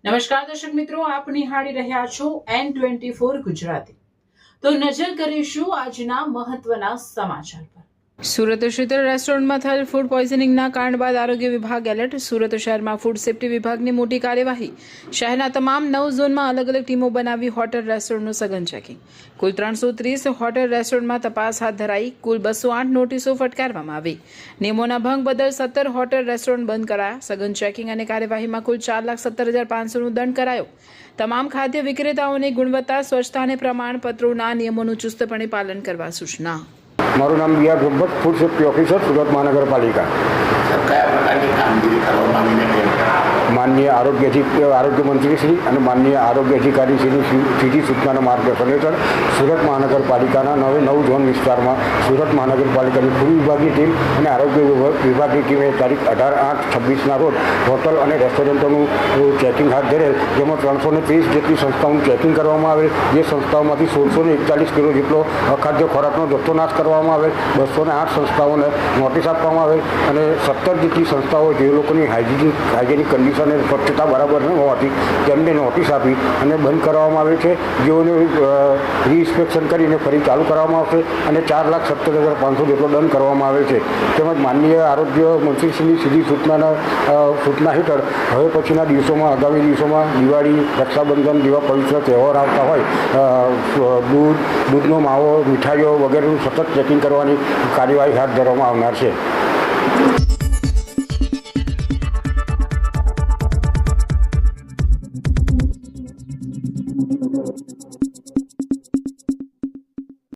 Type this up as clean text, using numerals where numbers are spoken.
નમસ્કાર દર્શક મિત્રો, આપ નિહાળી રહ્યા છો N24 ગુજરાતી। તો નજર કરીશું આજના મહત્વના સમાચાર પર। સુરત શીતળ રેસ્ટોરન્ટમાં થયેલ ફૂડ પોઈઝનિંગના કાંડ બાદ આરોગ્ય વિભાગ એલર્ટ। સુરત શહેરમાં ફૂડ સેફ્ટી વિભાગની મોટી કાર્યવાહી। શહેરના તમામ 9 ઝોનમાં અલગ અલગ ટીમો બનાવી હોટેલ રેસ્ટોરન્ટનું સઘન ચેકિંગ। કુલ 330 હોટેલ રેસ્ટોરન્ટમાં તપાસ હાથ ધરાઈ। કુલ 208 નોટિસો ફટકારવામાં આવી। નિયમોના ભંગ બદલ 17 હોટેલ રેસ્ટોરન્ટ બંધ કરાયા। સઘન ચેકિંગ અને કાર્યવાહીમાં કુલ 4,70,500નો દંડ કરાયો। તમામ ખાદ્ય વિક્રેતાઓને ગુણવત્તા, સ્વચ્છતા અને પ્રમાણપત્રોના નિયમોનું ચુસ્તપણે પાલન કરવા સૂચના। મારું નામ બી આર ભગત, ફૂડ સેફ્ટી ઓફિસર, સુરત મહાનગરપાલિકા। કયા પ્રકારની કામગીરી કરવામાં આવીને માનનીય આરોગ્ય મંત્રી શ્રી અને માનનીય આરોગ્ય અધિકારી શ્રીની સીધી સૂચનાના માર્ગદર્શન હેઠળ સુરત મહાનગરપાલિકાના 9 ઝોન વિસ્તારમાં સુરત મહાનગરપાલિકાની ફૂડ વિભાગની ટીમ અને આરોગ્ય વિભાગની ટીમે તારીખ 18/8/26ના રોજ હોટલ અને રેસ્ટોરન્ટોનું ચેકિંગ હાથ ધરેલ, જેમાં 330 જેટલી સંસ્થાઓનું ચેકિંગ કરવામાં આવેલ। જે સંસ્થાઓમાંથી 1641 કિલો જેટલો અખાદ્ય ખોરાકનો જથ્થો નાશ કરવામાં આવેલ। 208 સંસ્થાઓને નોટિસ આપવામાં આવેલ અને 17 જેટલી સંસ્થાઓ જે લોકોની હાઇજેનિક કન્ડિશન અને સ્વચ્છતા બરાબર ન હોવાથી તેમને નોટિસ આપી અને બંધ કરવામાં આવે છે, જેઓને રીઇન્સ્પેક્શન કરીને ફરી ચાલુ કરવામાં આવશે અને 4,70,500 જેટલો દંડ કરવામાં આવે છે। તેમજ માનનીય આરોગ્ય મંત્રીશ્રીની સીધી સૂચના હેઠળ હવે પછીના દિવસોમાં, આગામી દિવસોમાં દિવાળી, રક્ષાબંધન જેવા પવિત્ર તહેવાર આવતા હોય, દૂધનો માવો, મીઠાઈઓ વગેરેનું સતત ચેકિંગ કરવાની કાર્યવાહી હાથ ધરવામાં આવનાર છે।